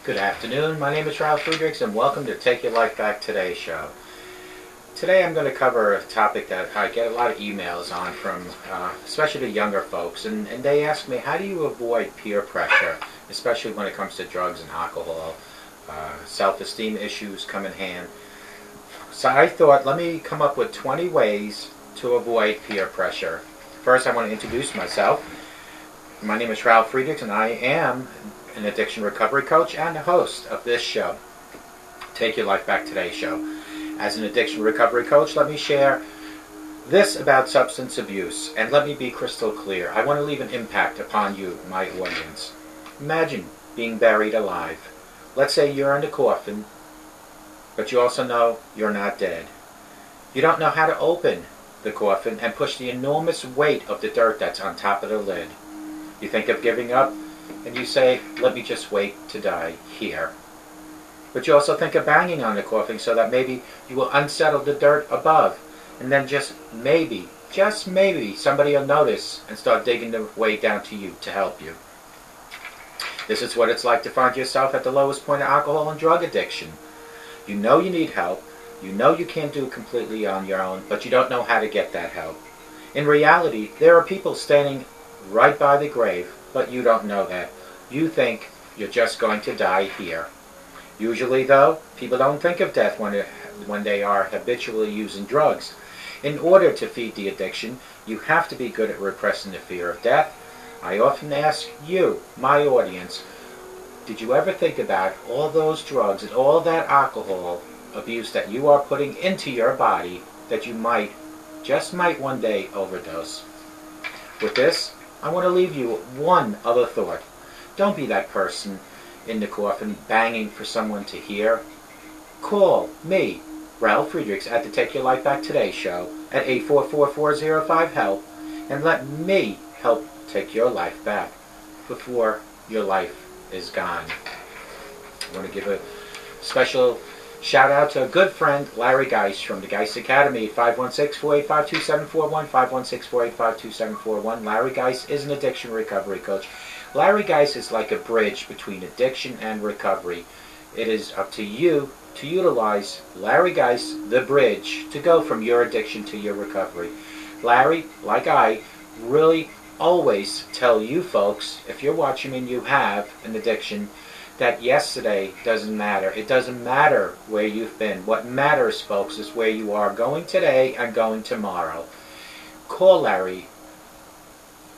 Good afternoon, my name is Ralf Friedrichs and welcome to Take Your Life Back Today show. Today I'm going to cover a topic that I get a lot of emails on from especially the younger folks, and they ask me, how do you avoid peer pressure, especially when it comes to drugs and alcohol? Self-esteem issues come in hand. So I thought, let me come up with 20 ways to avoid peer pressure. First, I want to introduce myself. My name is Ralf Friedrichs and I am an addiction recovery coach and the host of this show, Take Your Life Back Today show. As an addiction recovery coach, let me share this about substance abuse, and let me be crystal clear. I want to leave an impact upon you, my audience. Imagine being buried alive. Let's say you're in the coffin, but you also know you're not dead. You don't know how to open the coffin and push the enormous weight of the dirt that's on top of the lid. You think of giving up, and you say, let me just wait to die here. But you also think of banging on the coffin so that maybe you will unsettle the dirt above, and then just maybe, somebody will notice and start digging their way down to you to help you. This is what it's like to find yourself at the lowest point of alcohol and drug addiction. You know you need help, you know you can't do it completely on your own, but you don't know how to get that help. In reality, there are people standing right by the grave, but you don't know that. You think you're just going to die here. Usually, though, people don't think of death when they are habitually using drugs. In order to feed the addiction, you have to be good at repressing the fear of death. I often ask you, my audience, did you ever think about all those drugs and all that alcohol abuse that you are putting into your body that you might one day overdose? With this, I want to leave you with one other thought. Don't be that person in the coffin banging for someone to hear. Call me, Ralf Friedrichs, at the Take Your Life Back Today show at 844-405-HELP, and let me help take your life back before your life is gone. I want to give a special shout out to a good friend, Larry Geis from the Geis Academy, 516-485-2741, 516-485-2741. Larry Geis is an addiction recovery coach. Larry Geis is like a bridge between addiction and recovery. It is up to you to utilize Larry Geis, the bridge, to go from your addiction to your recovery. Larry, like I, really always tell you folks, if you're watching and you have an addiction, that yesterday doesn't matter. It doesn't matter where you've been. What matters, folks, is where you are going today and going tomorrow. Call Larry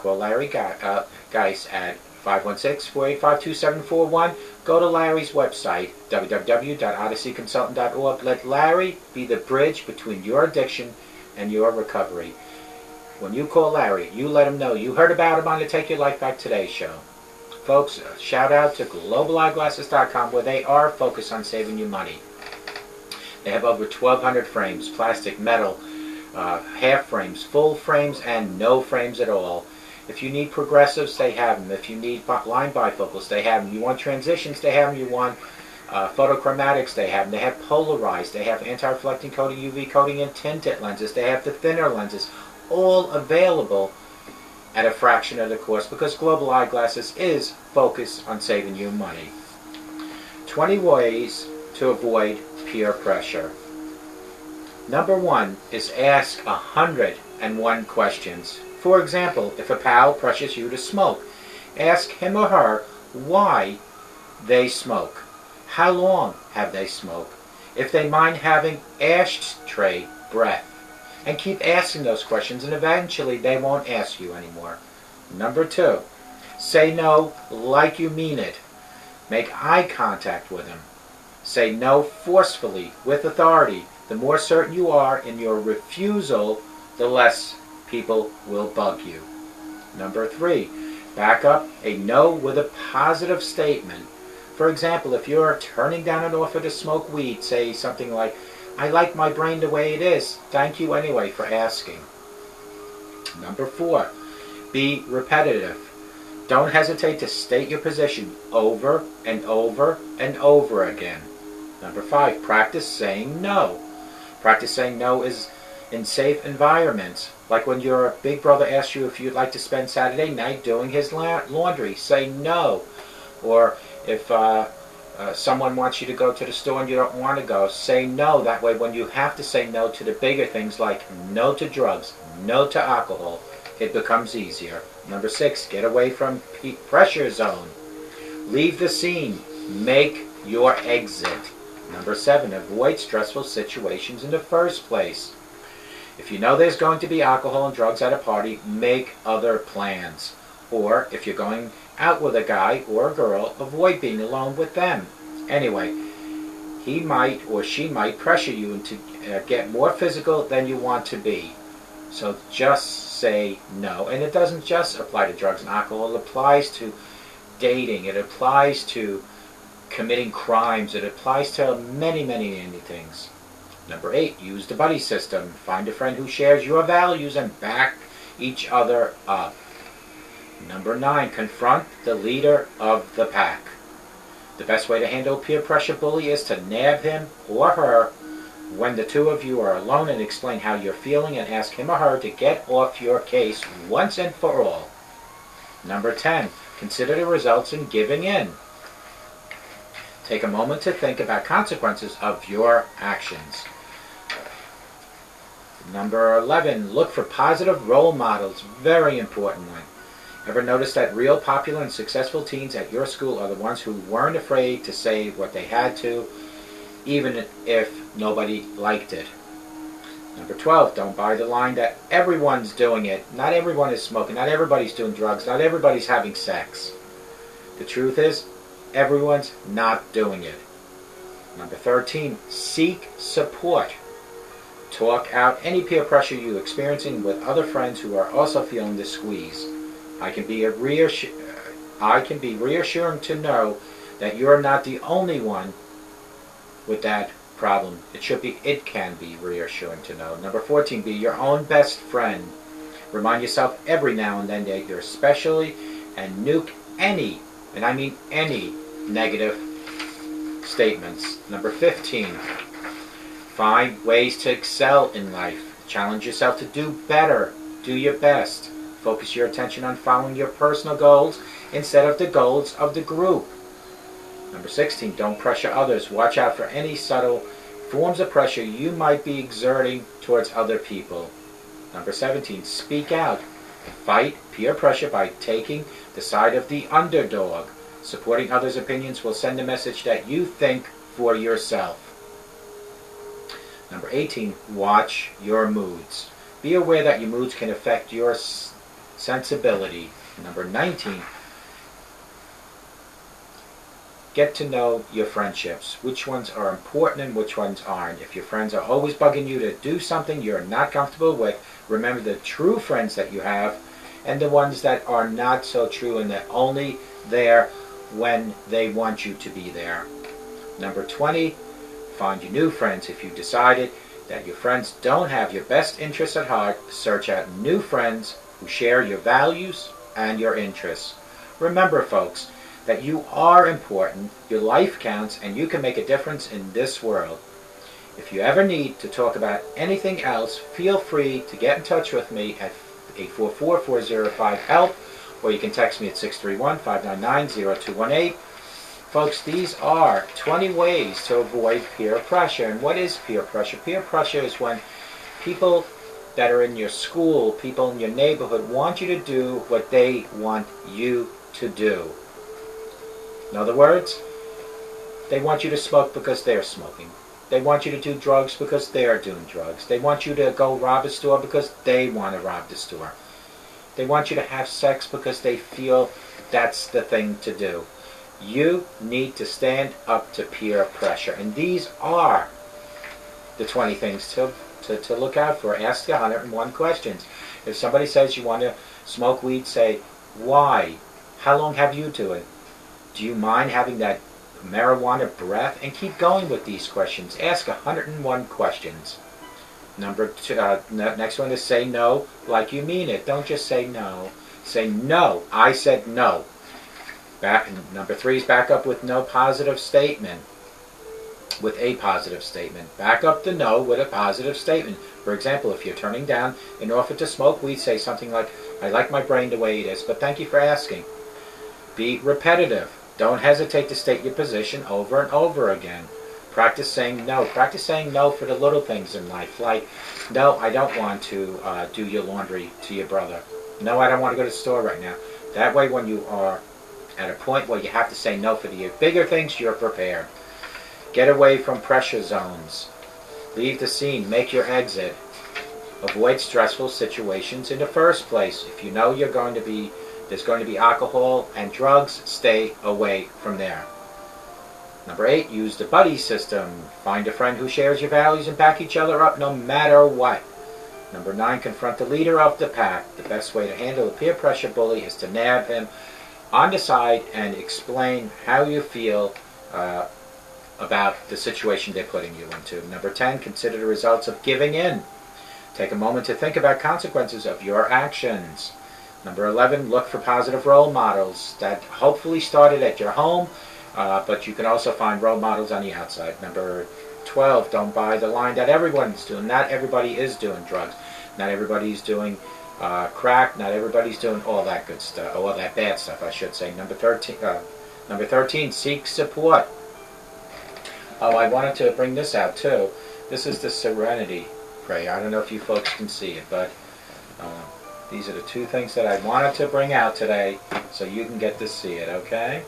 Geis at 516-485-2741. Go to Larry's website, www.odysseyconsultant.org. Let Larry be the bridge between your addiction and your recovery. When you call Larry, you let him know you heard about him on the Take Your Life Back Today show. Folks, shout out to globaleyeglasses.com, where they are focused on saving you money. They have over 1,200 frames, plastic, metal, half frames, full frames, and no frames at all. If you need progressives, they have them. If you need line bifocals, they have them. You want transitions, they have them. You want photochromatics, they have them. They have polarized, they have anti-reflecting coating, UV coating, and tinted lenses. They have the thinner lenses, all available at a fraction of the cost, because Global Eyeglasses is focused on saving you money. 20 ways to avoid peer pressure. Number 1 is ask 101 questions. For example, if a pal pressures you to smoke, ask him or her why they smoke. How long have they smoked? If they mind having ashtray breath. And keep asking those questions, and eventually they won't ask you anymore. Number 2, say no like you mean it. Make eye contact with them. Say no forcefully, with authority. The more certain you are in your refusal, the less people will bug you. Number 3, back up a no with a positive statement. For example, if you're turning down an offer to smoke weed, say something like, I like my brain the way it is. Thank you anyway for asking. Number 4, be repetitive. Don't hesitate to state your position over and over and over again. Number 5, practice saying no. Practice saying no is in safe environments. Like when your big brother asks you if you'd like to spend Saturday night doing his laundry, say no. Or if Someone wants you to go to the store and you don't want to go, say no. That way when you have to say no to the bigger things like no to drugs, no to alcohol, it becomes easier. Number 6, get away from pressure zone. Leave the scene. Make your exit. Number 7, avoid stressful situations in the first place. If you know there's going to be alcohol and drugs at a party, make other plans. Or if you're going out with a guy or a girl, avoid being alone with them. Anyway, he might or she might pressure you into get more physical than you want to be. So just say no. And it doesn't just apply to drugs and alcohol. It applies to dating. It applies to committing crimes. It applies to many, many, many things. Number 8, use the buddy system. Find a friend who shares your values and back each other up. Number 9, confront the leader of the pack. The best way to handle peer pressure bully is to nab him or her when the two of you are alone and explain how you're feeling and ask him or her to get off your case once and for all. Number 10, consider the results in giving in. Take a moment to think about consequences of your actions. Number 11, look for positive role models. Very important one. Ever notice that real popular and successful teens at your school are the ones who weren't afraid to say what they had to, even if nobody liked it? Number 12, don't buy the line that everyone's doing it. Not everyone is smoking. Not everybody's doing drugs. Not everybody's having sex. The truth is, everyone's not doing it. Number 13, seek support. Talk out any peer pressure you're experiencing with other friends who are also feeling the squeeze. I can be reassuring to know that you're not the only one with that problem. It can be reassuring to know. Number 14, be your own best friend. Remind yourself every now and then that you're special and nuke any, and I mean any, negative statements. Number 15, find ways to excel in life. Challenge yourself to do better. Do your best. Focus your attention on following your personal goals instead of the goals of the group. Number 16, don't pressure others. Watch out for any subtle forms of pressure you might be exerting towards other people. Number 17, speak out. Fight peer pressure by taking the side of the underdog. Supporting others' opinions will send a message that you think for yourself. Number 18, watch your moods. Be aware that your moods can affect your sensibility. Number 19, get to know your friendships. Which ones are important and which ones aren't. If your friends are always bugging you to do something you're not comfortable with, remember the true friends that you have and the ones that are not so true and they're only there when they want you to be there. Number 20, find your new friends. If you decided that your friends don't have your best interests at heart, search out new friends who share your values and your interests. Remember, folks, that you are important, your life counts, and you can make a difference in this world. If you ever need to talk about anything else, feel free to get in touch with me at 844-405-HELP, or you can text me at 631-599-0218. Folks, these are 20 ways to avoid peer pressure. And what is peer pressure? Peer pressure is when people that are in your school, people in your neighborhood, want you to do what they want you to do. In other words, they want you to smoke because they're smoking. They want you to do drugs because they're doing drugs. They want you to go rob a store because they want to rob the store. They want you to have sex because they feel that's the thing to do. You need to stand up to peer pressure. And these are the 20 things to look out for. Ask the 101 questions. If somebody says you want to smoke weed, say, why? How long have you done it? Do you mind having that marijuana breath? And keep going with these questions. Ask 101 questions. Next one is say no like you mean it. Don't just say no. Say no. I said no. Number 3 is back up with no positive statement. With a positive statement. Back up the no with a positive statement. For example, if you're turning down an offer to smoke weed, say something like, I like my brain the way it is, but thank you for asking. Be repetitive. Don't hesitate to state your position over and over again. Practice saying no. Practice saying no for the little things in life. Like, no, I don't want to do your laundry to your brother. No, I don't want to go to the store right now. That way, when you are at a point where you have to say no for the bigger things, you're prepared. Get away from pressure zones. Leave the scene. Make your exit. Avoid stressful situations in the first place. If you know there's going to be alcohol and drugs, stay away from there. Number 8, use the buddy system. Find a friend who shares your values and back each other up no matter what. Number 9, confront the leader of the pack. The best way to handle a peer pressure bully is to nab him on the side and explain how you feel about the situation they're putting you into. Number 10, consider the results of giving in. Take a moment to think about consequences of your actions. Number 11, look for positive role models that hopefully started at your home, but you can also find role models on the outside. Number 12, don't buy the line that everyone's doing. Not everybody is doing drugs. Not everybody's doing crack. Not everybody's doing all that good stuff, all that bad stuff, I should say. Number 13, seek support. Oh, I wanted to bring this out too. This is the Serenity Prayer. I don't know if you folks can see it, but these are the 2 things that I wanted to bring out today so you can get to see it, okay?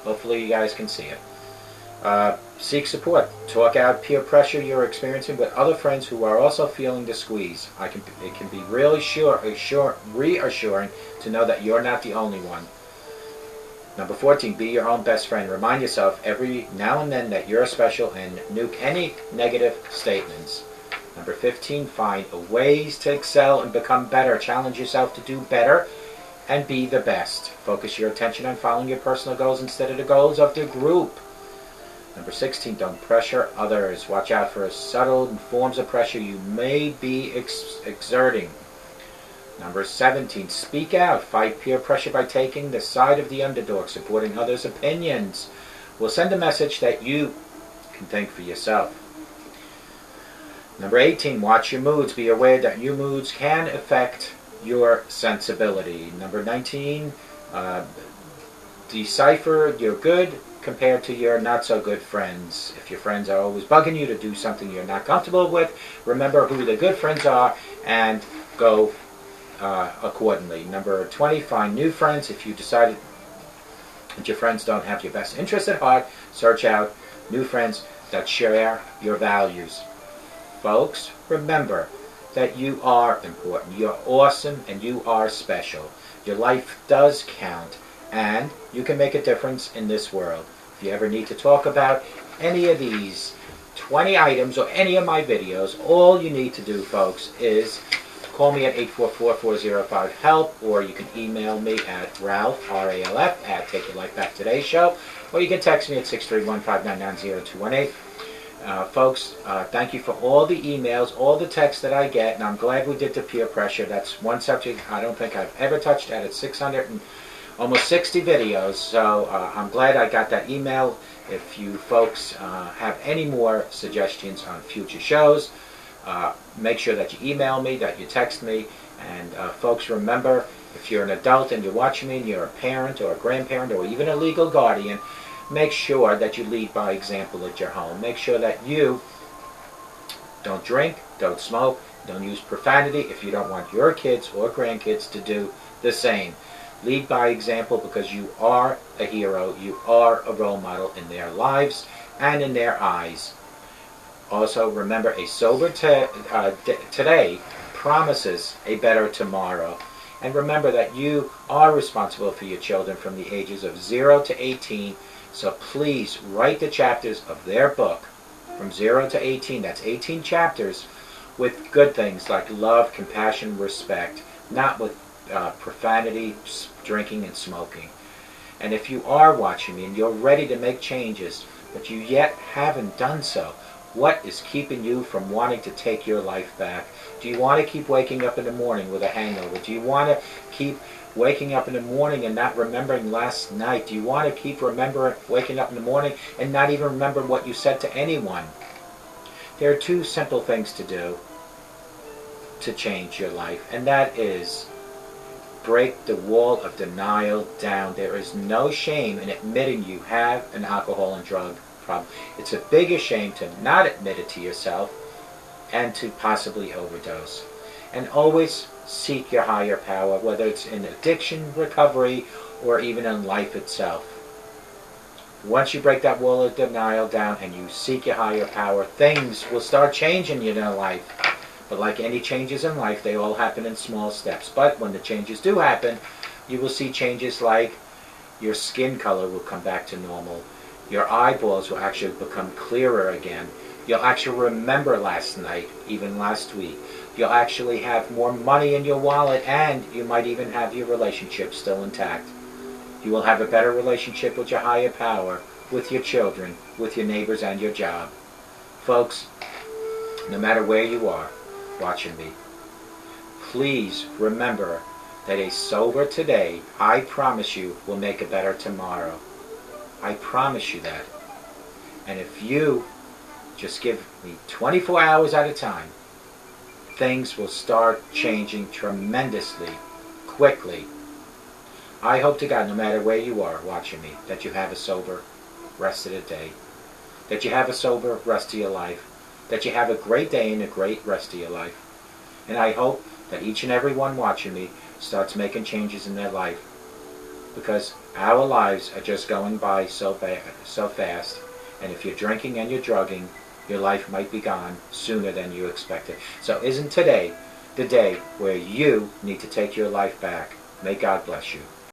Hopefully you guys can see it. Seek support. Talk out peer pressure you're experiencing with other friends who are also feeling the squeeze. It can be really reassuring to know that you're not the only one. Number 14, be your own best friend. Remind yourself every now and then that you're special and nuke any negative statements. Number 15, find ways to excel and become better. Challenge yourself to do better and be the best. Focus your attention on following your personal goals instead of the goals of the group. Number 16, don't pressure others. Watch out for subtle forms of pressure you may be exerting. Number 17, speak out. Fight peer pressure by taking the side of the underdog. Supporting others' opinions will send a message that you can think for yourself. Number 18, watch your moods. Be aware that your moods can affect your sensibility. Number 19, decipher your good compared to your not so good friends. If your friends are always bugging you to do something you're not comfortable with, remember who the good friends are and go accordingly. Number 20, find new friends. If you decided that your friends don't have your best interests at heart, search out new friends that share your values. Folks, remember that you are important, you're awesome, and you are special. Your life does count, and you can make a difference in this world. If you ever need to talk about any of these 20 items or any of my videos, all you need to do, folks, is call me at 844-405-HELP, or you can email me at Ralf, R-A-L-F, at Take Your Life Back Today Show, or you can text me at 631-599-0218. Folks, thank you for all the emails, all the texts that I get, and I'm glad we did the peer pressure. That's one subject I don't think I've ever touched out of 600 and almost 60 videos, so I'm glad I got that email. If you folks have any more suggestions on future shows, make sure that you email me, that you text me, and folks, remember, if you're an adult and you're watching me and you're a parent or a grandparent or even a legal guardian, make sure that you lead by example at your home. Make sure that you don't drink, don't smoke, don't use profanity if you don't want your kids or grandkids to do the same. Lead by example, because you are a hero, you are a role model in their lives and in their eyes. Also, remember, a sober today promises a better tomorrow. And remember that you are responsible for your children from the ages of 0 to 18. So please write the chapters of their book from 0 to 18. That's 18 chapters with good things like love, compassion, respect, not with profanity, drinking, and smoking. And if you are watching me and you're ready to make changes, but you yet haven't done so, what is keeping you from wanting to take your life back? Do you want to keep waking up in the morning with a hangover? Do you want to keep waking up in the morning and not remembering last night? Do you want to keep waking up in the morning and not even remember what you said to anyone? There are 2 simple things to do to change your life, and that is break the wall of denial down. There is no shame in admitting you have an alcohol and drug problem. It's a bigger shame to not admit it to yourself and to possibly overdose. And always seek your higher power, whether it's in addiction recovery or even in life itself. Once you break that wall of denial down and you seek your higher power, things will start changing in your life. But like any changes in life, they all happen in small steps. But when the changes do happen, you will see changes like your skin color will come back to normal. Your eyeballs will actually become clearer again. You'll actually remember last night, even last week. You'll actually have more money in your wallet, and you might even have your relationship still intact. You will have a better relationship with your higher power, with your children, with your neighbors, and your job. Folks, no matter where you are watching me, please remember that a sober today, I promise you, will make a better tomorrow. I promise you that. And if you just give me 24 hours at a time, things will start changing tremendously, quickly. I hope to God, no matter where you are watching me, that you have a sober rest of the day, that you have a sober rest of your life, that you have a great day and a great rest of your life. And I hope that each and every one watching me starts making changes in their life, because our lives are just going by so fast. And if you're drinking and you're drugging, your life might be gone sooner than you expected. So isn't today the day where you need to take your life back? May God bless you.